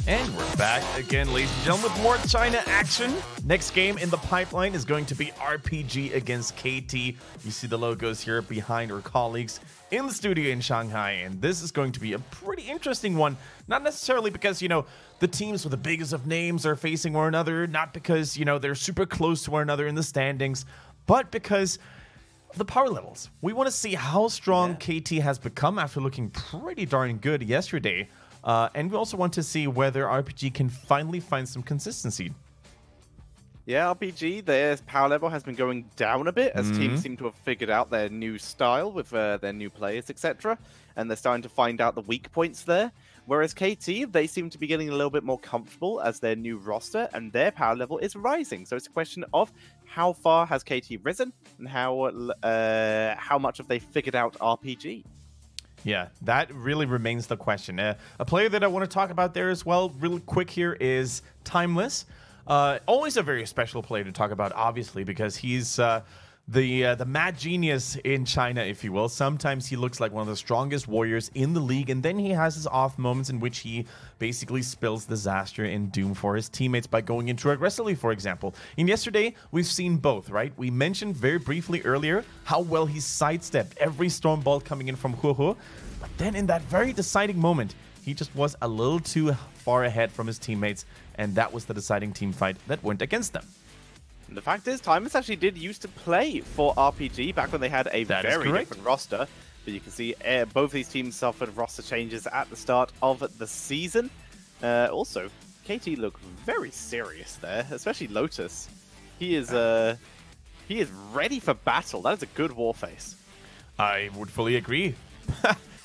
And we're back again, ladies and gentlemen, with more China action. Next game in the pipeline is going to be RPG against KT. You see the logos here behind our colleagues in the studio in Shanghai, and this is going to be a pretty interesting one. Not necessarily because, you know, the teams with the biggest of names are facing one another, not because, you know, they're super close to one another in the standings, but because of the power levels. We want to see how strong KT has become after looking pretty darn good yesterday. And we also want to see whether RPG can finally find some consistency. Yeah, RPG, their power level has been going down a bit as teams seem to have figured out their new style with their new players, etc. And they're starting to find out the weak points there. Whereas KT, they seem to be getting a little bit more comfortable as their new roster, and their power level is rising. So it's a question of how far has KT risen, and how much have they figured out RPG? Yeah, that really remains the question. A player that I want to talk about there as well, really quick here, is Timeless. Always a very special player to talk about, obviously, because he's the mad genius in China, if you will. Sometimes he looks like one of the strongest warriors in the league, and then he has his off moments in which he basically spills disaster and doom for his teammates by going in too aggressively, for example. And yesterday, we've seen both, right? We mentioned very briefly earlier how well he sidestepped every storm ball coming in from Huohuo, but then in that very deciding moment, he just was a little too far ahead from his teammates, and that was the deciding team fight that went against them. And the fact is, Timeless actually did used to play for RPG back when they had a very different roster. But you can see both these teams suffered roster changes at the start of the season. Also, KT look very serious there, especially Lotus. He is ready for battle. That is a good war face. I would fully agree.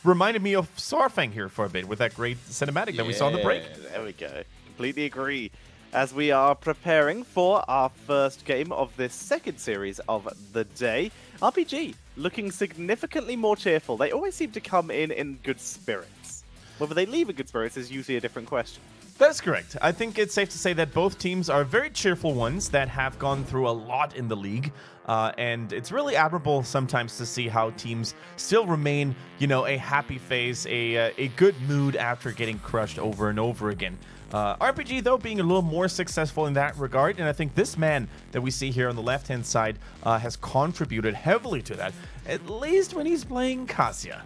Reminded me of Sarfang here for a bit with that great cinematic that we saw in the break. There we go. Completely agree. As we are preparing for our first game of this second series of the day, RPG looking significantly more cheerful. They always seem to come in good spirits. Whether they leave in good spirits is usually a different question. That's correct. I think it's safe to say that both teams are very cheerful ones that have gone through a lot in the league. And it's really admirable sometimes to see how teams still remain, you know, a happy face, a good mood after getting crushed over and over again. RPG, though, being a little more successful in that regard, and I think this man that we see here on the left-hand side has contributed heavily to that, at least when he's playing Cassia.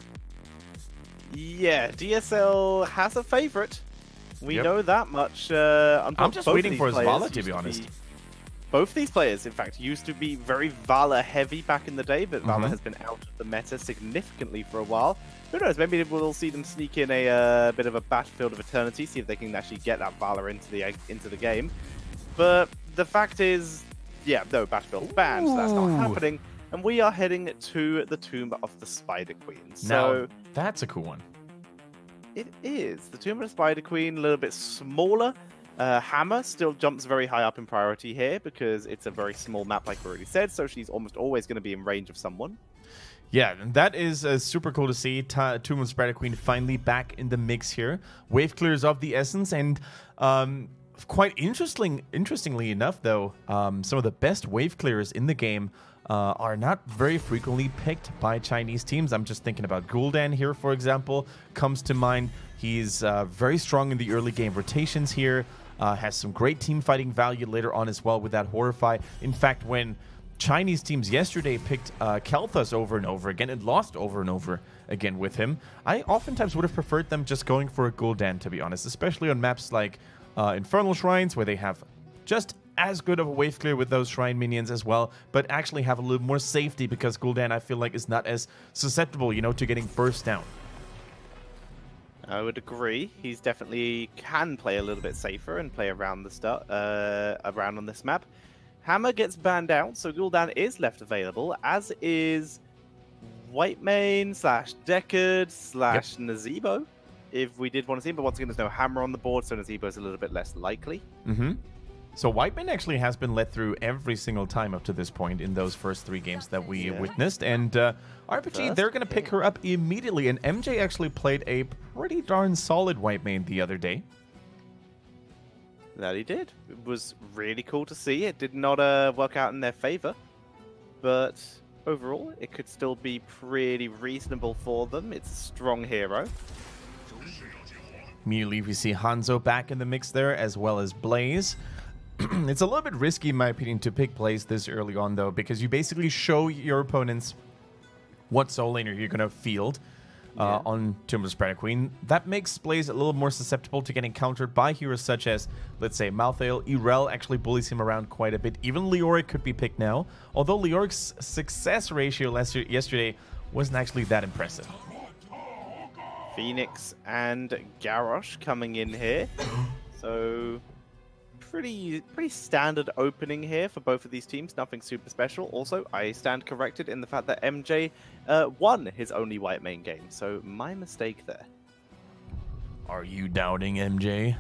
Yeah, DSL has a favorite. We know that much. I'm just waiting for his Vala, to be honest. Both these players, in fact, used to be very Vala heavy back in the day, but Vala has been out of the meta significantly for a while. Who knows, maybe we'll see them sneak in a bit of a Battlefield of Eternity, see if they can actually get that Vala into the game. But the fact is, yeah, no, Battlefield's banned, so that's not happening. And we are heading to the Tomb of the Spider Queen. So now, that's a cool one. It is. The Tomb of the Spider Queen, a little bit smaller. Hammer still jumps very high up in priority here because it's a very small map, like we already said, so she's almost always going to be in range of someone. Yeah, that is super cool to see. Tomb of the Spider Queen finally back in the mix here. Wave clears of the essence, and quite interestingly enough, though, some of the best wave clearers in the game are not very frequently picked by Chinese teams. I'm just thinking about Gul'dan here, for example, comes to mind. He's very strong in the early game rotations here, has some great team fighting value later on as well with that Horrify. In fact, when Chinese teams yesterday picked Kel'Thas over and over again and lost over and over again with him, I oftentimes would have preferred them just going for a Gul'dan, to be honest, especially on maps like Infernal Shrines, where they have just as good of a wave clear with those shrine minions as well, but actually have a little more safety because Gul'dan, I feel like, is not as susceptible, you know, to getting burst down. I would agree. He's definitely can play a little bit safer and play around around on this map. Hammer gets banned out, so Gul'dan is left available, as is Whitemane / Deckard / Nazebo, if we did want to see him. But once again, there's no Hammer on the board, so Nazebo's a little bit less likely. So Whitemane actually has been let through every single time up to this point in those first 3 games that we witnessed. And RPG, they're going to pick her up immediately. And MJ actually played a pretty darn solid Whitemane the other day. That he did. It was really cool to see. It did not work out in their favor. But overall, it could still be pretty reasonable for them. It's a strong hero. Immediately, we see Hanzo back in the mix there, as well as Blaze. It's a little bit risky, in my opinion, to pick Blaze this early on, though, because you basically show your opponents what soul laner you're going to field on Tomb of the Spider Queen. That makes Blaze a little more susceptible to getting countered by heroes such as, let's say, Malthael. Irel actually bullies him around quite a bit. Even Leoric could be picked now, although Leoric's success ratio yesterday wasn't actually that impressive. Phoenix and Garrosh coming in here. So pretty standard opening here for both of these teams. Nothing super special. Also, I stand corrected in the fact that MJ won his only white main game. So my mistake there. Are you doubting MJ?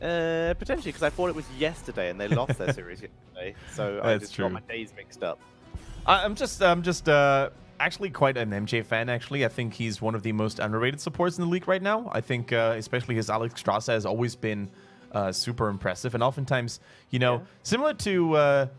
Potentially, because I thought it was yesterday and they lost their series yesterday. So I just got my days mixed up. I'm just actually quite an MJ fan, actually. I think he's one of the most underrated supports in the league right now. I think especially his Alex Strasser has always been super impressive. And oftentimes, you know, similar to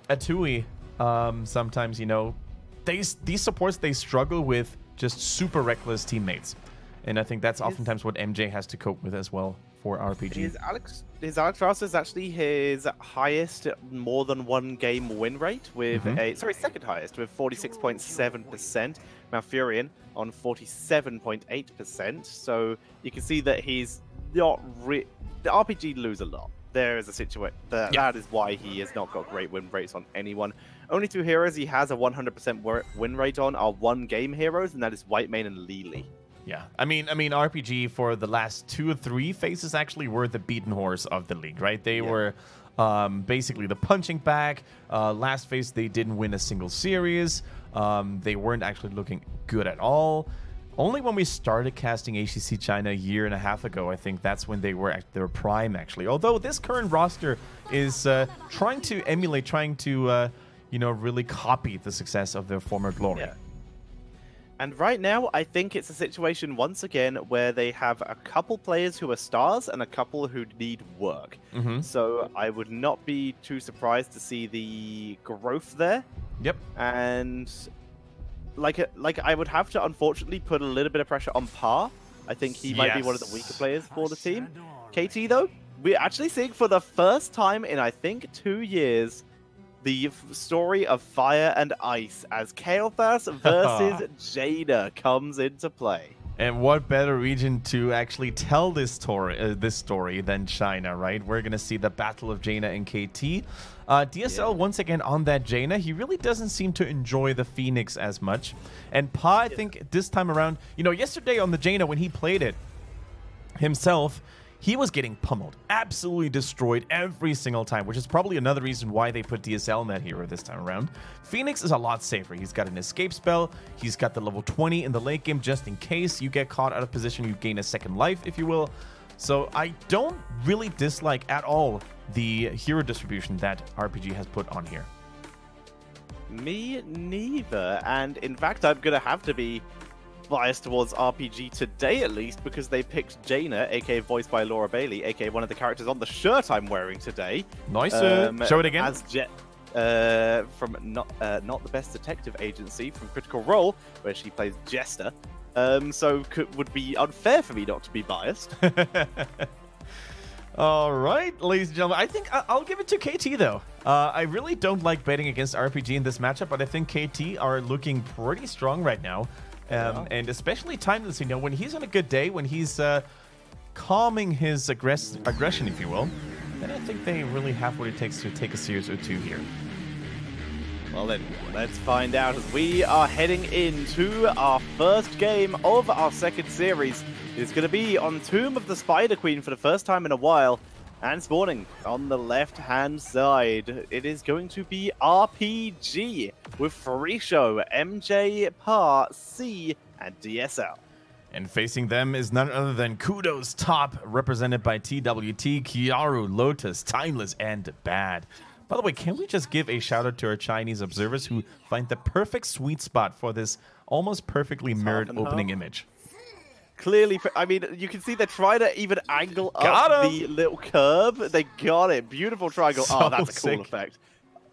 Atui, sometimes, you know, these supports, they struggle with just super reckless teammates. And I think that's oftentimes what MJ has to cope with as well for RPG. His Alex Strasser is actually his highest more than one game win rate with second highest with 46.7%. Malfurion on 47.8%. So you can see that he's not the RPG lose a lot. There is a situation that is why he has not got great win rates on anyone. Only two heroes he has a 100% win rate on are one game heroes, and that is Whitemane and Lili. Yeah, I mean, RPG for the last 2 or 3 phases actually were the beaten horse of the league, right? They were basically the punching bag. Last phase, they didn't win a single series. They weren't actually looking good at all. Only when we started casting HGC China a year and a half ago, I think that's when they were at their prime, actually. Although this current roster is trying to emulate, you know, really copy the success of their former glory. Yeah. And right now, I think it's a situation, once again, where they have a couple players who are stars and a couple who need work. So I would not be too surprised to see the growth there. Yep. And like I would have to, unfortunately, put a little bit of pressure on Par. I think he might be one of the weaker players for the team. KT, though, we're actually seeing for the first time in, I think, 2 years, the story of Fire and Ice as Kael'thas versus Jaina comes into play. And what better region to actually tell this story than China, right? We're going to see the battle of Jaina and KT. DSL, once again, on that Jaina, he really doesn't seem to enjoy the Phoenix as much. And Pa, I think this time around, you know, yesterday on the Jaina, when he played it himself, he was getting pummeled, absolutely destroyed every single time, which is probably another reason why they put DSL in that hero this time around. Phoenix is a lot safer. He's got an escape spell. He's got the level 20 in the late game just in case you get caught out of position. You gain a second life, if you will. So I don't really dislike at all the hero distribution that RPG has put on here. Me neither. And in fact, I'm going to have to be biased towards RPG today, at least, because they picked Jaina, aka voiced by Laura Bailey, aka one of the characters on the shirt I'm wearing today. Nice. Show it again. As from not the Best Detective Agency, from Critical Role, where she plays Jester. So would be unfair for me not to be biased. All right, ladies and gentlemen, I think I'll give it to KT, though. I really don't like betting against RPG in this matchup, but I think KT are looking pretty strong right now. And especially Timeless, you know, when he's on a good day, when he's calming his aggression, if you will, then I think they really have what it takes to take a series or two here. Well then, let's find out as we are heading into our first game of our second series. It's going to be on Tomb of the Spider Queen for the first time in a while. And spawning on the left-hand side, it is going to be RPG with Frisho, MJ, Par, C, and DSL. And facing them is none other than Kudos Top, represented by TWT, Kiaru, Lotus, Timeless, and Bad. By the way, can we just give a shout-out to our Chinese observers who find the perfect sweet spot for this almost perfectly mirrored opening image? Clearly, I mean, you can see they're trying to even angle up the little curve. They got it. Beautiful triangle. Oh, that's a cool effect.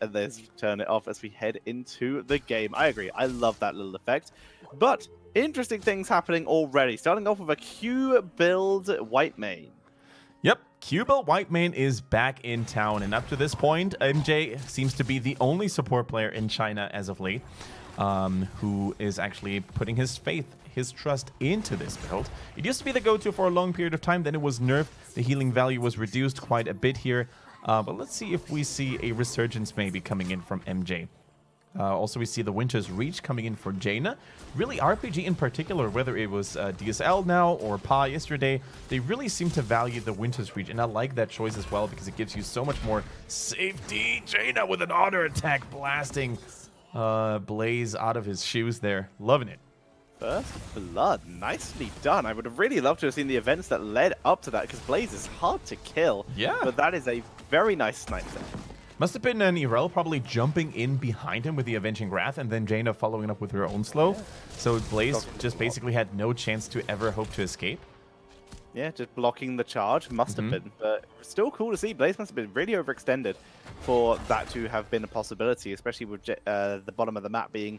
And let's turn it off as we head into the game. I agree. I love that little effect. But interesting things happening already. Starting off with a Q build white main. Yep, Q-Built White Main is back in town, and up to this point, MJ seems to be the only support player in China as of late who is actually putting his faith, his trust into this build. It used to be the go-to for a long period of time, then it was nerfed. The healing value was reduced quite a bit here, but let's see if we see a resurgence maybe coming in from MJ. Also, we see the Winter's Reach coming in for Jaina. Really, RPG in particular, whether it was DSL now or Pa yesterday, they really seem to value the Winter's Reach, and I like that choice as well because it gives you so much more safety. Jaina with an auto attack blasting Blaze out of his shoes there. Loving it. First blood, nicely done. I would have really loved to have seen the events that led up to that because Blaze is hard to kill. Yeah. But that is a very nice snipe there. Must have been an Irel probably jumping in behind him with the Avenging Wrath and then Jaina following up with her own slow. Yeah. So Blaze just basically had no chance to ever hope to escape. Yeah, just blocking the charge. Must have been. But still cool to see. Blaze must have been really overextended for that to have been a possibility, especially with the bottom of the map being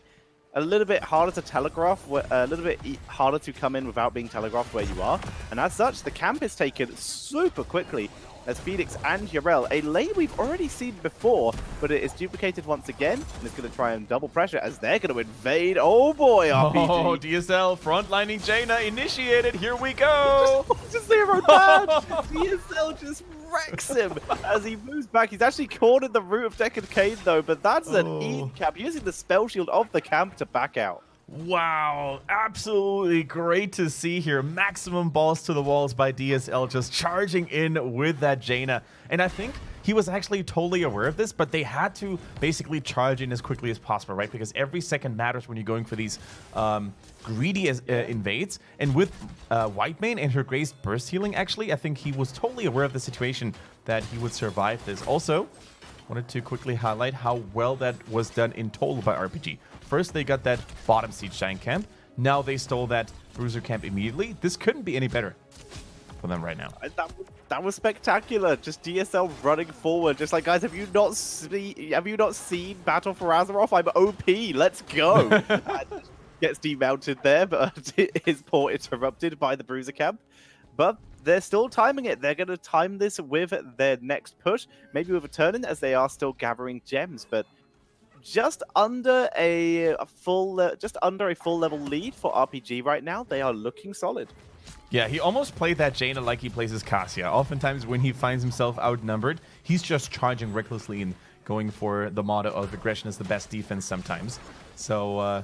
a little bit harder to telegraph, a little bit harder to come in without being telegraphed where you are. And as such, the camp is taken super quickly as Phoenix and Yarel, a lane we've already seen before, but it is duplicated once again, and it's going to try and double pressure as they're going to invade. Oh boy, RPG. Oh, DSL frontlining Jaina initiated. Here we go. Just zero damage. DSL just wrecks him as he moves back. He's actually cornered the root of Deccan Kane though, but that's an Eden camp using the spell shield of the camp to back out. Wow, absolutely great to see here. Maximum balls to the walls by DSL, just charging in with that Jaina. And I think he was actually totally aware of this, but they had to basically charge in as quickly as possible, right? Because every second matters when you're going for these greedy invades. And with Whitemane and her Grace burst healing, actually, I think he was totally aware of the situation that he would survive this. Also, wanted to quickly highlight how well that was done in total by RPG. First, they got that bottom siege giant camp. Now they stole that bruiser camp immediately. This couldn't be any better for them right now. That was spectacular. Just DSL running forward. Just like, guys, have you not seen Battle for Azeroth? I'm OP. Let's go. Gets demounted there, but his port interrupted by the bruiser camp. But they're still timing it. They're going to time this with their next push, maybe with a turn-in as they are still gathering gems. But just under a full level lead for RPG right now. They are looking solid. Yeah, he almost played that Jaina like he plays his Cassia. Oftentimes when he finds himself outnumbered, he's just charging recklessly and going for the motto of aggression is the best defense sometimes. So,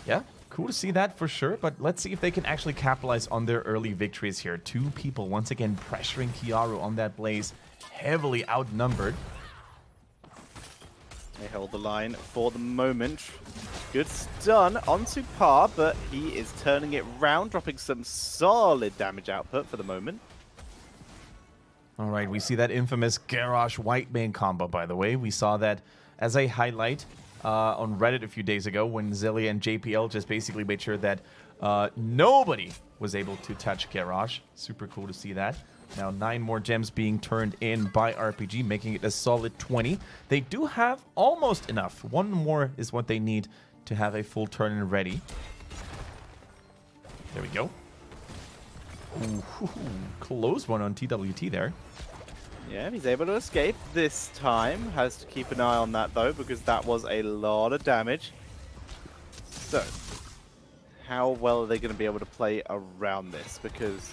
yeah, cool to see that for sure. But let's see if they can actually capitalize on their early victories here. Two people once again pressuring Kiaru on that Blaze, heavily outnumbered. They hold the line for the moment. Good stun onto Par, but he is turning it round, dropping some solid damage output for the moment. All right, we see that infamous Garrosh Whitemane combo, by the way. We saw that as a highlight on Reddit a few days ago when Zelia and JPL just basically made sure that nobody was able to touch Garrosh. Super cool to see that. Now 9 more gems being turned in by RPG, making it a solid 20. They do have almost enough. One more is what they need to have a full turn-in ready. There we go. Ooh, close one on TWT there. Yeah, he's able to escape this time. Has to keep an eye on that though, because that was a lot of damage. So, how well are they going to be able to play around this? Because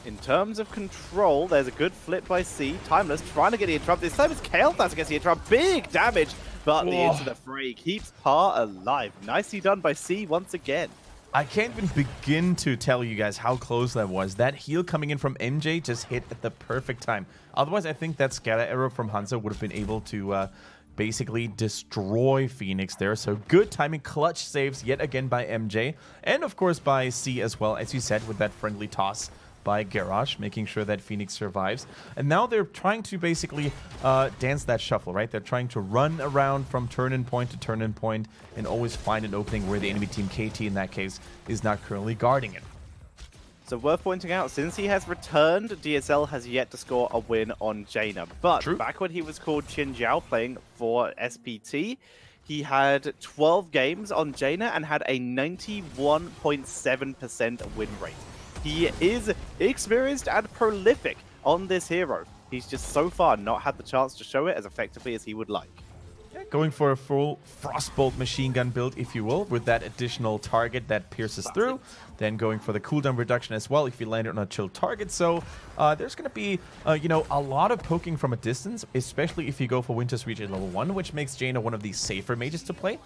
in terms of control, there's a good flip by C. Timeless trying to get the interrupt. This time it's Kael'thas against the interrupt. Big damage, but the into the fray keeps Par alive. Nicely done by C once again. I can't even begin to tell you guys how close that was. That heal coming in from MJ just hit at the perfect time. Otherwise, I think that scatter arrow from Hanzo would have been able to basically destroy Phoenix there. So good timing, clutch saves yet again by MJ. And of course by C as well, as you said, with that friendly toss by Garrosh, making sure that Phoenix survives. And now they're trying to basically dance that shuffle, right? They're trying to run around from turn-in point to turn-in point and always find an opening where the enemy team, KT in that case, is not currently guarding it. So worth pointing out, since he has returned, DSL has yet to score a win on Jaina. But back when he was called Qin Jiao playing for SPT, he had 12 games on Jaina and had a 91.7% win rate. He is experienced and prolific on this hero. He's just so far not had the chance to show it as effectively as he would like. Yeah, going for a full Frostbolt machine gun build, if you will, with that additional target that pierces through. Then going for the cooldown reduction as well if you land it on a chill target. So there's going to be, you know, a lot of poking from a distance, especially if you go for Winter's Reach at level 1, which makes Jaina one of the safer mages to play.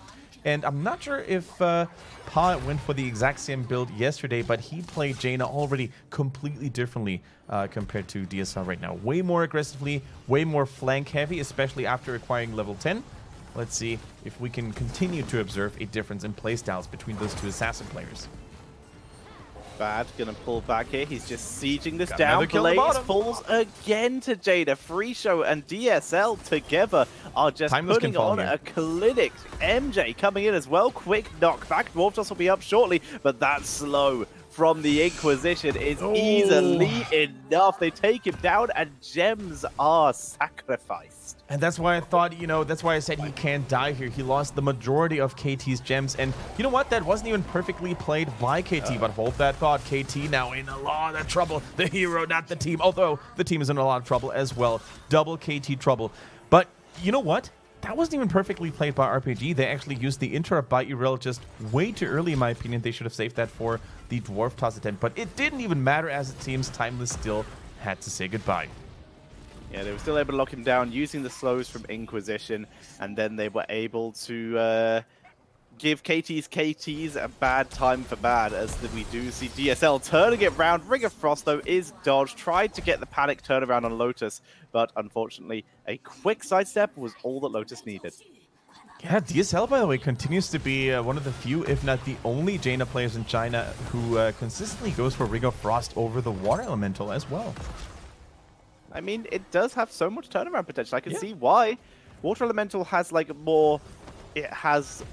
And I'm not sure if Pa went for the exact same build yesterday, but he played Jaina already completely differently compared to DSL right now. Way more aggressively, way more flank heavy, especially after acquiring level 10. Let's see if we can continue to observe a difference in playstyles between those two assassin players. Bad, gonna pull back here. He's just sieging this Got down. Blaze the falls again to Jaina. Free Show and DSL together are just putting on a clinic. MJ coming in as well. Quick knockback. Dwarf Toss will be up shortly, but that's slow from the Inquisition is easily enough. They take him down and gems are sacrificed. And that's why I thought, you know, that's why I said he can't die here. He lost the majority of KT's gems. And you know what? That wasn't even perfectly played by KT, but hold that thought. KT now in a lot of trouble. The hero, not the team. Although the team is in a lot of trouble as well. Double KT trouble. But you know what? That wasn't even perfectly played by RPG. They actually used the interrupt by Irel just way too early, in my opinion. They should have saved that for the Dwarf Toss attempt. But it didn't even matter, as it seems. Timeless still had to say goodbye. Yeah, they were still able to lock him down using the slows from Inquisition, and then they were able to give KTs a bad time for bad, as we do see DSL turning it round. Ring of Frost, though, is dodged. Tried to get the panic turnaround on Lotus, but unfortunately, a quick sidestep was all that Lotus needed. Yeah, DSL, by the way, continues to be one of the few, if not the only Jaina players in China who consistently goes for Ring of Frost over the Water Elemental as well. I mean, it does have so much turnaround potential. I can see why. Water Elemental has like more... It has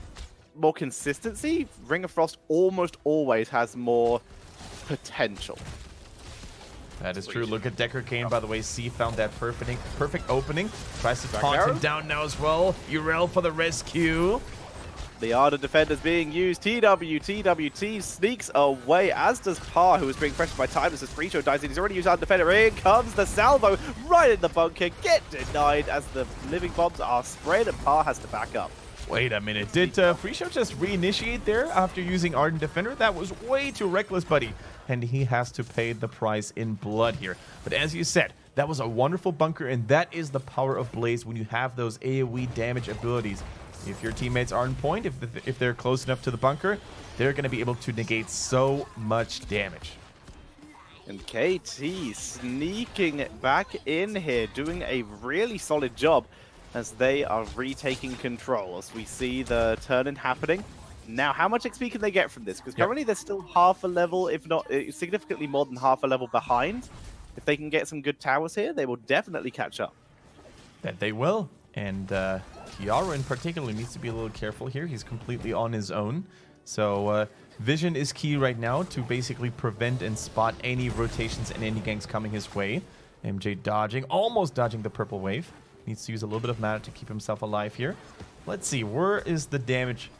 more consistency. Ring of Frost almost always has more potential. That is true. Look at Decker Kane, by the way. C found that perfect opening. Tries to taunt him down now as well. Urel for the rescue. The Ardent Defender's being used. TWT sneaks away, as does Pa, who is being pressured by Timeless as Free Show dies in. He's already used Ardent Defender. Here comes the salvo right in the bunker. Get denied as the living bombs are spread and Pa has to back up. Wait a minute. Did Free Show just reinitiate there after using Ardent Defender? That was way too reckless, buddy. And he has to pay the price in blood here. But as you said, that was a wonderful bunker, and that is the power of Blaze when you have those AoE damage abilities. If your teammates are on point, if they're close enough to the bunker, they're going to be able to negate so much damage. And KT sneaking back in here, doing a really solid job as they are retaking control. As we see the turn-in happening. Now, how much XP can they get from this? Because currently they're still half a level, if not significantly more than half a level behind. If they can get some good towers here, they will definitely catch up. That they will. And Kiara in particular needs to be a little careful here. He's completely on his own. So vision is key right now to basically prevent and spot any rotations and any ganks coming his way. MJ dodging, almost dodging the purple wave. Needs to use a little bit of mana to keep himself alive here. Let's see, where is the damage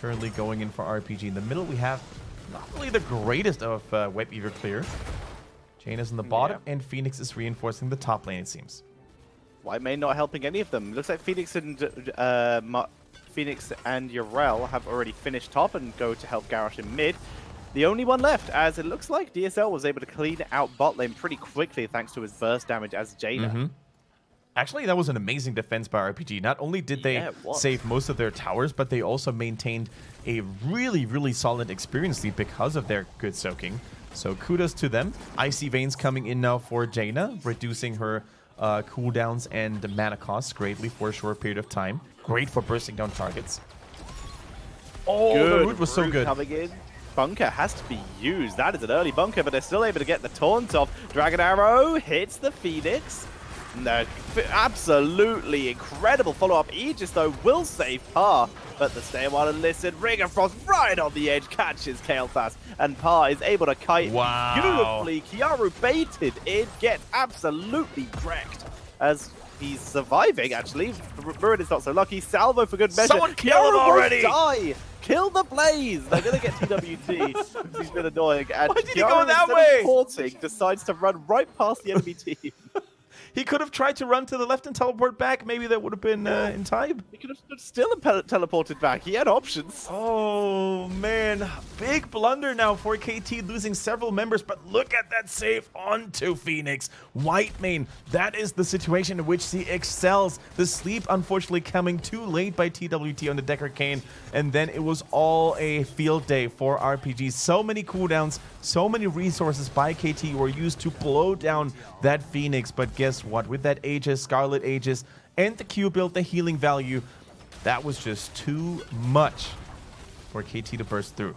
currently going in for RPG? In the middle, we have not really the greatest of Web Eater clear. Jaina's in the bottom, and Phoenix is reinforcing the top lane, it seems. White Mane not helping any of them. Looks like Phoenix and Urel have already finished top and go to help Garrosh in mid. The only one left, as it looks like DSL was able to clean out bot lane pretty quickly thanks to his burst damage as Jaina. Actually, that was an amazing defense by RPG. Not only did they save most of their towers, but they also maintained a really, really solid experience lead because of their good soaking. So kudos to them. Icy Veins coming in now for Jaina, reducing her cooldowns and mana costs greatly for a short period of time. Great for bursting down targets. Oh, the root was so good. Coming in. Bunker has to be used. That is an early bunker, but they're still able to get the taunt off. Dragon Arrow hits the Phoenix. No, absolutely incredible follow-up. Aegis, though, will save Pa, but the stay a while and listen. Ring of Frost right on the edge, catches Kael'thas, and Pa is able to kite beautifully. Kiaru baited in, gets absolutely wrecked, as he's surviving, actually. Murin is not so lucky. Salvo for good measure. Someone kill him already! Die! Kill the Blaze! They're going to get TWT because he's been annoying. And why did he go that way? Porting, decides to run right past the enemy team. He could have tried to run to the left and teleport back. Maybe that would have been in time. He could have stood still and teleported back. He had options. Oh, man. Big blunder now for KT, losing several members. But look at that save onto Phoenix. Whitemane, that is the situation in which he excels. The sleep, unfortunately, coming too late by TWT on the Decker Cane. And then it was all a field day for RPG. So many cooldowns, so many resources by KT were used to blow down that Phoenix. But guess what? With that Aegis, Scarlet Aegis, and the Q build, the healing value, that was just too much for KT to burst through.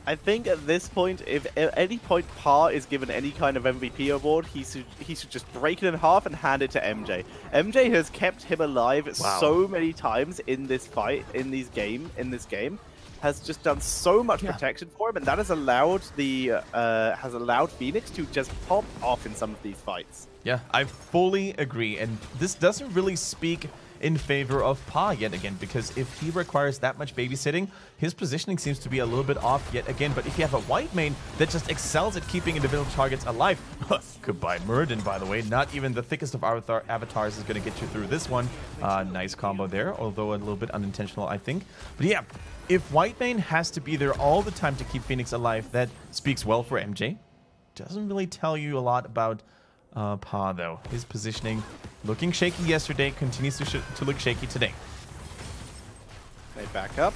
I think at this point, if at any point Par is given any kind of MVP award, he should just break it in half and hand it to MJ. MJ has kept him alive so many times in this fight, in this game, has just done so much protection for him, and that has allowed Phoenix to just pop off in some of these fights. Yeah, I fully agree, and this doesn't really speak in favor of Pa yet again, because if he requires that much babysitting, his positioning seems to be a little bit off yet again. But if you have a Whitemane that just excels at keeping individual targets alive, goodbye Murden, by the way, not even the thickest of avatars is going to get you through this one. Nice combo there, although a little bit unintentional, I think. But yeah, if Whitemane has to be there all the time to keep Phoenix alive, that speaks well for MJ. Doesn't really tell you a lot about Pa, though. His positioning looking shaky yesterday, continues to look shaky today. They back up.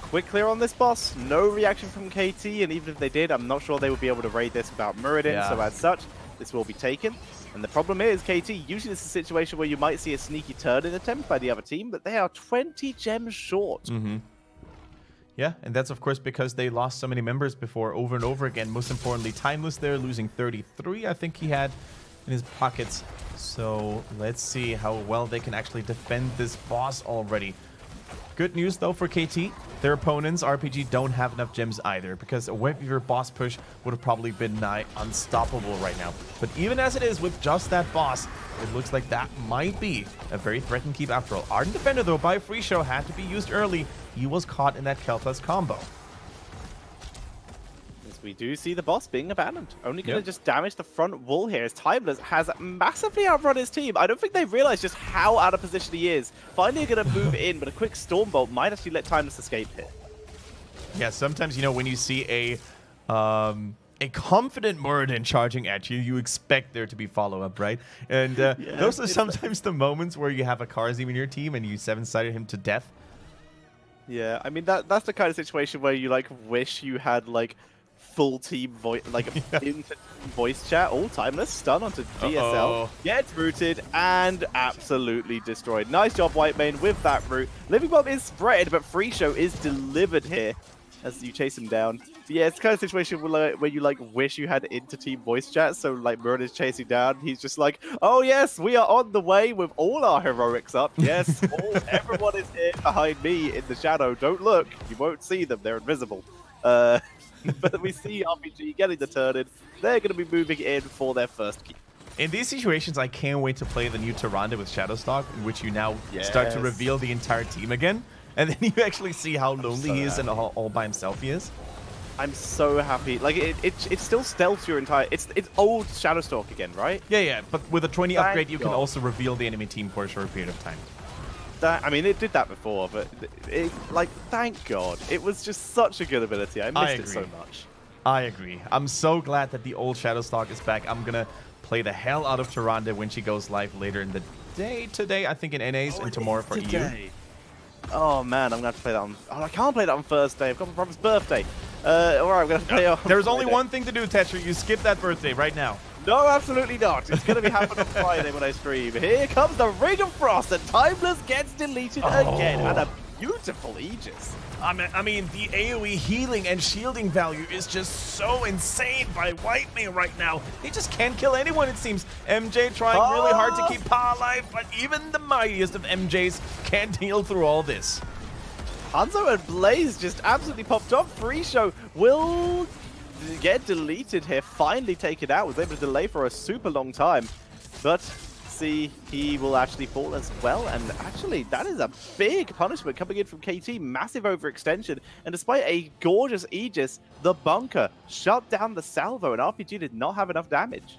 Quick clear on this boss. No reaction from KT, and even if they did, I'm not sure they would be able to raid this without Muradin, so as such, this will be taken. And the problem is, KT, usually this is a situation where you might see a sneaky turn-in attempt by the other team, but they are 20 gems short. Yeah, and that's of course because they lost so many members before over and over again. Most importantly, Timeless there, losing 33, I think he had in his pockets. So let's see how well they can actually defend this boss already. Good news though for KT. Their opponents, RPG, don't have enough gems either, because a Web Weaver boss push would have probably been nigh unstoppable right now. But even as it is, with just that boss, it looks like that might be a very threatened keep after all. Ardent Defender though, by Free Show, had to be used early. He was caught in that Kel'Thas combo. As we do see the boss being abandoned. Only going to just damage the front wall here, as Timeless has massively outrun his team. I don't think they realize just how out of position he is. Finally going to move in, but a quick Stormbolt might actually let Timeless escape here. Yeah, sometimes, you know, when you see a confident Muradin charging at you, you expect there to be follow-up, right? And those are sometimes the moments where you have a Karzim in your team and you 7-sided him to death. Yeah, I mean, that's the kind of situation where you, like, wish you had, like, full team voice, like, voice chat. All Timeless, stun onto DSL, gets rooted, and absolutely destroyed. Nice job, Whitemane, with that root. Living Bomb is spread, but Free Show is delivered here as you chase him down. But yeah, it's the kind of situation where you, like, wish you had inter-team voice chat, so, like, Murin is chasing down. He's just like, oh, yes, we are on the way with all our heroics up. Yes, everyone is here behind me in the shadow. Don't look. You won't see them. They're invisible. But we see RPG getting the turn in. They're going to be moving in for their first keep. In these situations, I can't wait to play the new Tyrande with Shadowstalk, in which you now start to reveal the entire team again. And then you actually see how lonely he is and how all by himself he is. I'm so happy. Like, it still stealths your entire... It's old Shadowstalk again, right? Yeah, but with a 20 upgrade, you can also reveal the enemy team for a short period of time. I mean, it did that before, but like, thank God. It was just such a good ability. I missed it so much. I agree. I'm so glad that the old Shadowstalk is back. I'm gonna play the hell out of Tyrande when she goes live later in the day today, I think in NAs, and tomorrow for EU. Oh man, I'm gonna have to play that on... Oh, I can't play that on Thursday. I've got my brother's birthday. Alright, I'm gonna play on There's only one thing to do, Tetra. You skip that birthday right now. No, absolutely not. It's going to be happening on Friday when I stream. Here comes the Ring of Frost, and Timeless gets deleted again. And a beautiful Aegis. I mean, the AoE healing and shielding value is just so insane by Whitemane right now. He just can't kill anyone, it seems. MJ trying really hard to keep Pa alive, but even the mightiest of MJs can't heal through all this. Hanzo and Blaze just absolutely popped off. Free Show will get deleted here, finally taken out. Was able to delay for a super long time. But see he will actually fall as well. And actually, that is a big punishment coming in from KT. Massive overextension. And despite a gorgeous Aegis, the bunker shut down the salvo, and RPG did not have enough damage.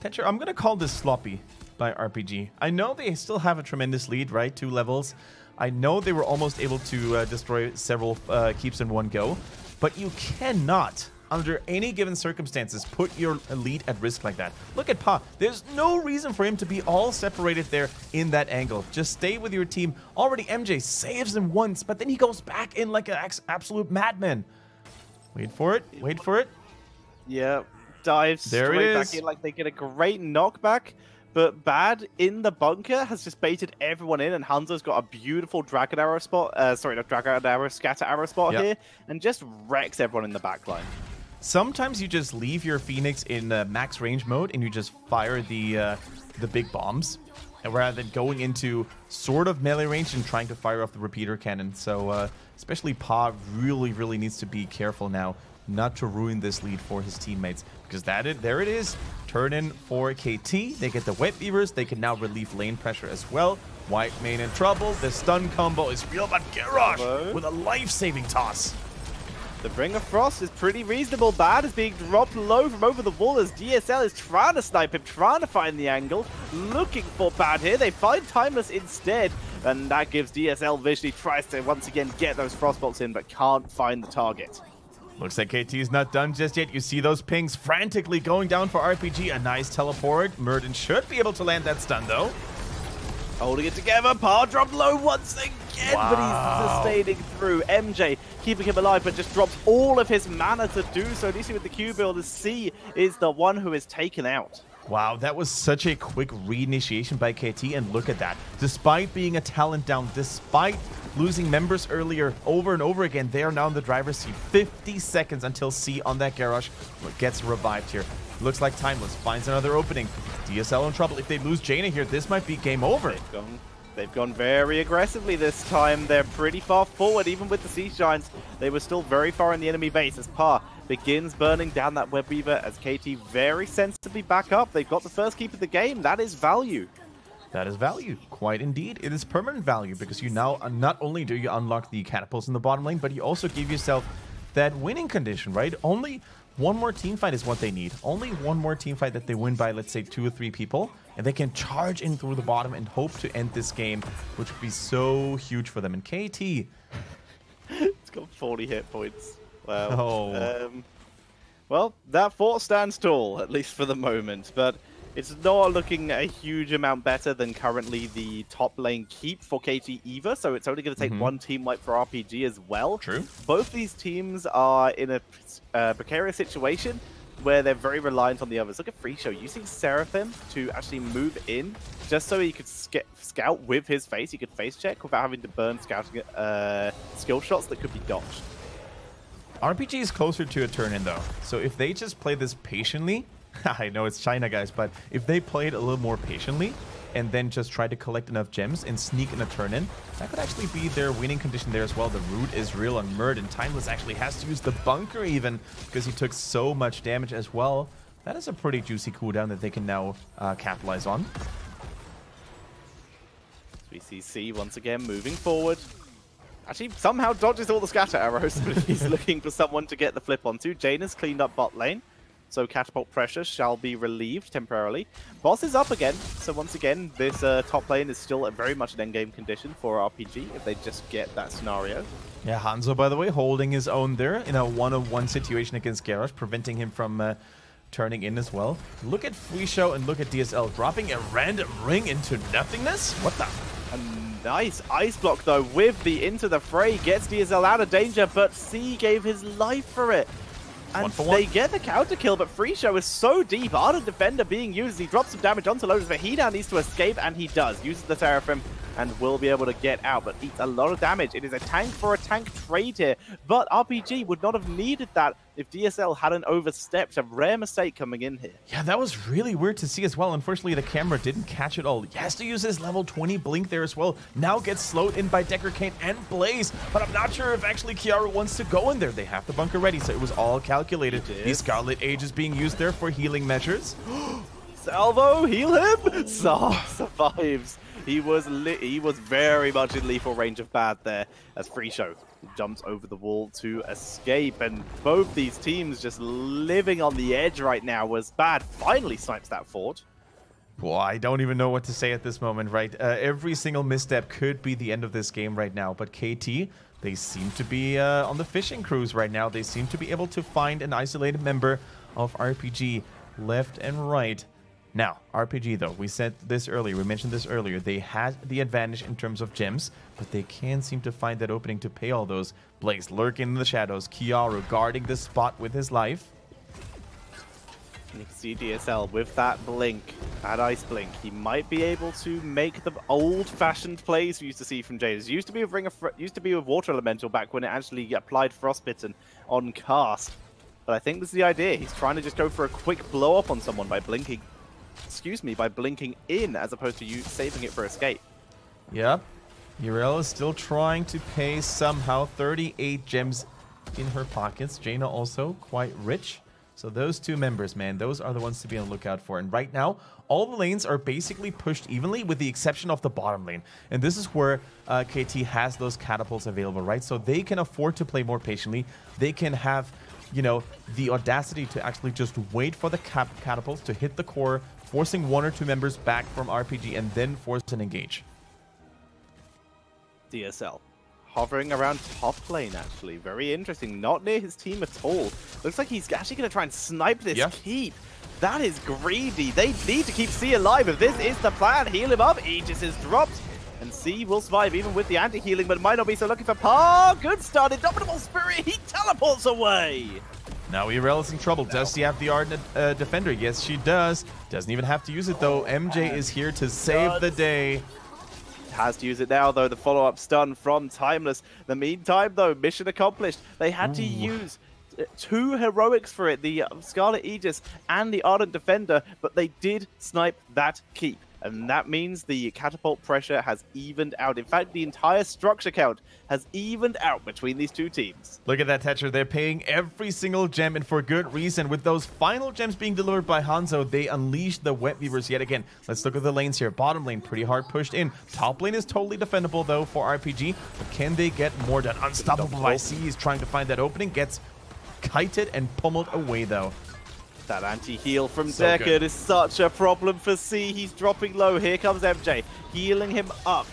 Tetra, I'm going to call this sloppy by RPG. I know they still have a tremendous lead, right? 2 levels. I know they were almost able to destroy several keeps in one go. But you cannot, under any given circumstances, put your elite at risk like that. Look at Pa. There's no reason for him to be all separated there in that angle. Just stay with your team. Already MJ saves him once, but then he goes back in like an absolute madman. Wait for it. Wait for it. Yeah, dives straight back in like they get a great knockback. But Bad in the bunker has just baited everyone in, and Hanzo's got a beautiful Dragon Arrow spot. Sorry, not Dragon Arrow, Scatter Arrow spot here, and just wrecks everyone in the backline. Sometimes you just leave your Phoenix in max range mode, and you just fire the big bombs, and rather than going into sort of melee range and trying to fire off the repeater cannon. So especially Pa really needs to be careful now not to ruin this lead for his teammates, because there it is. Turn in for KT. They get the Wet Beavers. They can now relieve lane pressure as well. White main in trouble. The stun combo is real, but Garrosh with a life-saving toss. The Ring of Frost is pretty reasonable. Bad is being dropped low from over the wall as DSL is trying to snipe him, trying to find the angle, looking for Bad here. They find Timeless instead, and that gives DSL vision. He tries to once again get those Frostbolts in, but can't find the target. Looks like KT is not done just yet. You see those pings frantically going down for RPG. A nice teleport. Murden should be able to land that stun, though. Holding it together. Pa dropped low once again, but he's sustaining through. MJ keeping him alive, but just drops all of his mana to do so. At least with the Q build, the C is the one who is taken out. Wow, that was such a quick reinitiation by KT, and look at that. Despite being a talent down, despite losing members earlier over and over again, they are now in the driver's seat. 50 seconds until C on that Garrosh gets revived here. Looks like Timeless finds another opening. DSL in trouble. If they lose Jaina here, this might be game over. They've gone very aggressively this time. They're pretty far forward. Even with the Siege Giants, they were still very far in the enemy base as Pa begins burning down that Web Weaver as KT very sensibly back up. They've got the first keep of the game. That is value. That is value, quite indeed. It is permanent value, because you now, not only do you unlock the catapults in the bottom lane, but you also give yourself that winning condition, right? Only one more team fight is what they need. Only one more team fight that they win by, let's say, 2 or 3 people, and they can charge in through the bottom and hope to end this game, which would be so huge for them. And KT... It's got 40 hit points. Wow. Oh. Well, that fort stands tall, at least for the moment, but it's not looking a huge amount better than currently the top lane keep for KT either, so it's only going to take one team wipe for RPG as well. True. Both these teams are in a precarious situation where they're very reliant on the others. Look at Free Show using Seraphim to actually move in just so he could scout with his face. He could face check without having to burn scouting skill shots that could be dodged. RPG is closer to a turn-in, though, so if they just play this patiently... I know it's China, guys, but if they played a little more patiently and then just try to collect enough gems and sneak in a turn-in, that could actually be their winning condition there as well. The root is real on Murd, and Timeless actually has to use the bunker even because he took so much damage as well. That is a pretty juicy cooldown that they can now capitalize on. We see C once again moving forward. Actually, somehow dodges all the scatter arrows, but he's looking for someone to get the flip onto. Jaina's cleaned up bot lane, so catapult pressure shall be relieved temporarily. Boss is up again, so once again, this top lane is still very much an endgame condition for RPG if they just get that scenario. Yeah, Hanzo, by the way, holding his own there in a one-on-one situation against Garrosh, preventing him from turning in as well. Look at Free Show and look at DSL dropping a random ring into nothingness. What the? A nice ice block, though, with the Into the Fray. Gets DSL out of danger, but C gave his life for it. And they get the counter kill, but Free Show is so deep. Ardent Defender being used. He drops some damage onto Lotus, but he now needs to escape, and he does. Uses the Seraphim and will be able to get out, but eats a lot of damage. It is a tank for a tank trade here, but RPG would not have needed that if DSL hadn't overstepped. A rare mistake coming in here. Yeah, that was really weird to see as well. Unfortunately, the camera didn't catch it all. He has to use his level 20 blink there as well. Now gets slowed in by Decker Kane and Blaze, but I'm not sure if actually Kiara wants to go in there. They have the bunker ready, so it was all calculated. The Scarlet Age is being used there for healing measures. Salvo, heal him! Survives. He was very much in lethal range of bad there as Free Show jumps over the wall to escape. And both these teams just living on the edge right now was bad. Finally snipes that fort. Well, I don't even know what to say at this moment, right? Every single misstep could be the end of this game right now. But KT, they seem to be on the fishing cruise right now. They seem to be able to find an isolated member of RPG left and right. Now, RPG though, we said this earlier, we mentioned this earlier, they had the advantage in terms of gems, but they can't seem to find that opening to pay all those. Blaze lurking in the shadows, Kiaru guarding this spot with his life. And you can see DSL with that blink, that ice blink, he might be able to make the old-fashioned plays we used to see from Jaders. Used to be with Water Elemental back when it actually applied Frostbitten on cast. But I think this is the idea. He's trying to just go for a quick blow-up on someone by blinking. Excuse me, by blinking in as opposed to you saving it for escape. Yep. Yrel is still trying to pay somehow 38 gems in her pockets. Jaina also quite rich. So those two members, man, those are the ones to be on the lookout for. And right now, all the lanes are basically pushed evenly with the exception of the bottom lane. And this is where KT has those catapults available, right? So they can afford to play more patiently. They can have, you know, the audacity to actually just wait for the catapults to hit the core, forcing one or two members back from RPG and then force an engage. DSL hovering around top lane, actually. Very interesting. Not near his team at all. Looks like he's actually going to try and snipe this keep. That is greedy. They need to keep C alive. If this is the plan, heal him up. Aegis is dropped. And C will survive even with the anti-healing, but might not be so lucky for Pa. Good start. Indomitable Spirit. He teleports away. Now Yrel is in trouble. Does she have the Ardent Defender? Yes, she does. Doesn't even have to use it, though. MJ is here to save the day. Has to use it now, though. The follow-up stun from Timeless. The meantime, though, mission accomplished. They had to use two heroics for it, the Scarlet Aegis and the Ardent Defender, but they did snipe that keep. And that means the catapult pressure has evened out. In fact, the entire structure count has evened out between these two teams. Look at that, Tetcher. They're paying every single gem, and for good reason. With those final gems being delivered by Hanzo, they unleashed the Web Weavers yet again. Let's look at the lanes here. Bottom lane, pretty hard pushed in. Top lane is totally defendable, though, for RPG. But can they get more done? Unstoppable IC is trying to find that opening. Gets kited and pummeled away, though. That anti-heal from Deckard is such a problem for C. He's dropping low. Here comes MJ, healing him up.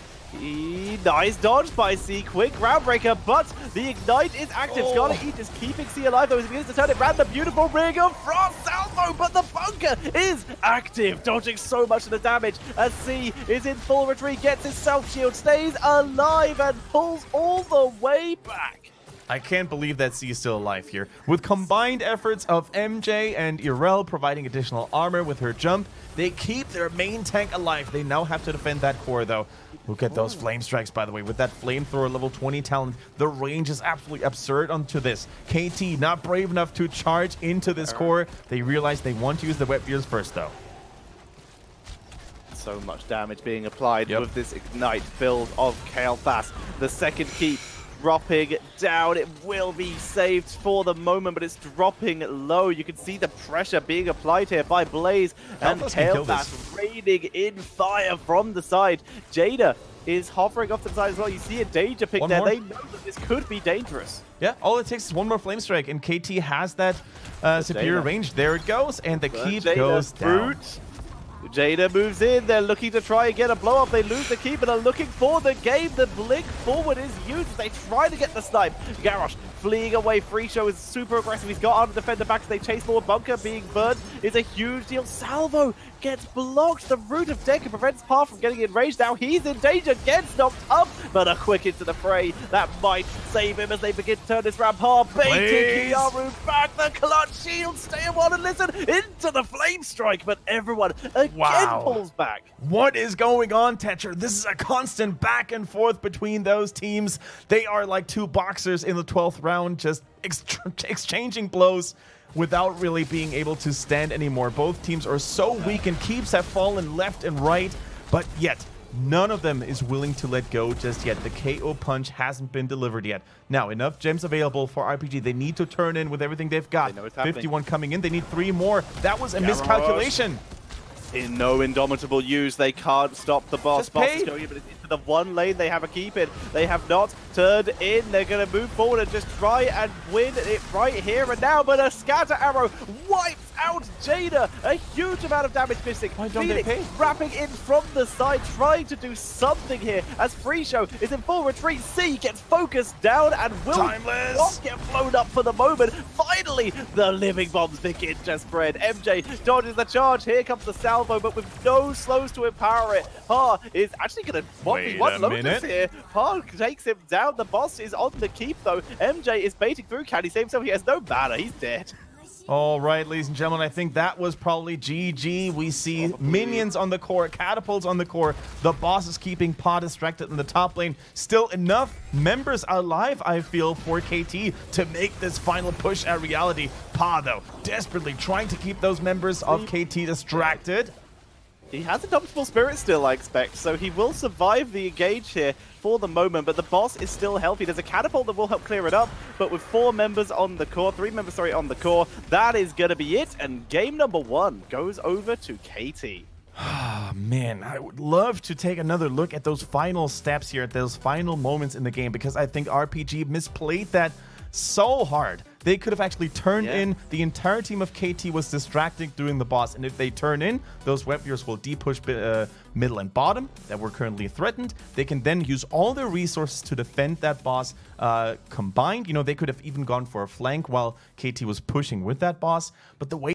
Nice dodge by C. Quick groundbreaker, but the Ignite is active. Scarlet Aegis keeping C alive, though. He begins to turn it around. The beautiful ring of Frost Salvo, but the bunker is active, dodging so much of the damage as C is in full retreat, gets his self-shield, stays alive, and pulls all the way back. I can't believe that C is still alive here. With combined efforts of MJ and Yrel providing additional armor with her jump, they keep their main tank alive. They now have to defend that core, though. Look at those flame strikes, by the way. With that flamethrower level 20 talent, the range is absolutely absurd onto this. KT not brave enough to charge into this core. They realize they want to use the web gears first, though. So much damage being applied with this Ignite build of Kael'thas. The second keep dropping down. It will be saved for the moment, but it's dropping low. You can see the pressure being applied here by Blaze and Kael'thas raining in fire from the side. Jada is hovering off to the side as well. You see a danger pick there. They know that this could be dangerous. Yeah, all it takes is one more flame strike, and KT has that superior range. There it goes, and the keep goes down. Jada moves in. They're looking to try and get a blow up. They lose the keep, but they're looking for the game. The blink forward is used as they try to get the snipe. Garrosh fleeing away. Free Show is super aggressive. He's got Ardent Defender back, so they chase forward. Bunker being burned is a huge deal. Salvo gets blocked. The root of Deckard prevents Pa from getting enraged. Now he's in danger, gets knocked up, but a quick into the fray. That might save him as they begin to turn this round. Pa baiting Kiaru back. The clutch shield. Stay on and listen into the flame strike, but everyone again pulls back. What is going on, Tetcher? This is a constant back and forth between those teams. They are like two boxers in the 12th round, just exchanging blows without really being able to stand anymore. Both teams are so weak, and keeps have fallen left and right, but yet none of them is willing to let go just yet. The KO punch hasn't been delivered yet. Now, enough gems available for RPG. They need to turn in with everything they've got. 51 coming in. They need 3 more. That was a miscalculation. in no indomitable use. They can't stop the boss. Just Boss pay. is going in, but it's into the one lane they have a keep in. They have not turned in. They're going to move forward and just try and win it right here and now. But a scatter arrow wipes out Jada. A huge amount of damage missing. Why don't Phoenix they pay? wrapping in from the side, trying to do something here as Free Show is in full retreat. C gets focused down and will Timeless. not get blown up for the moment. Finally, the living bombs begin to spread. MJ dodges the charge. Here comes the salvo, but with no slows to empower it. Pa is actually going to 1v1 Lotus here. Pa takes him down. The boss is on the keep, though. MJ is baiting through. Can he save himself? He has no mana. He's dead. All right, ladies and gentlemen, I think that was probably GG. We see minions on the core, catapults on the core. The boss is keeping Pa distracted in the top lane. Still enough members alive, I feel, for KT to make this final push a reality. Pa, though, desperately trying to keep those members of KT distracted. He has Indomitable Spirit still, I expect, so he will survive the engage here for the moment, but the boss is still healthy. There's a catapult that will help clear it up, but with 3 members on the core, that is going to be it, and game number 1 goes over to KT. Oh, man, I would love to take another look at those final steps here, at those final moments in the game, because I think RPG misplayed that so hard. They could have actually turned in. The entire team of KT was distracting doing the boss, and if they turn in, those web viewers will de-push middle and bottom that were currently threatened. They can then use all their resources to defend that boss combined. You know, they could have even gone for a flank while KT was pushing with that boss, but the way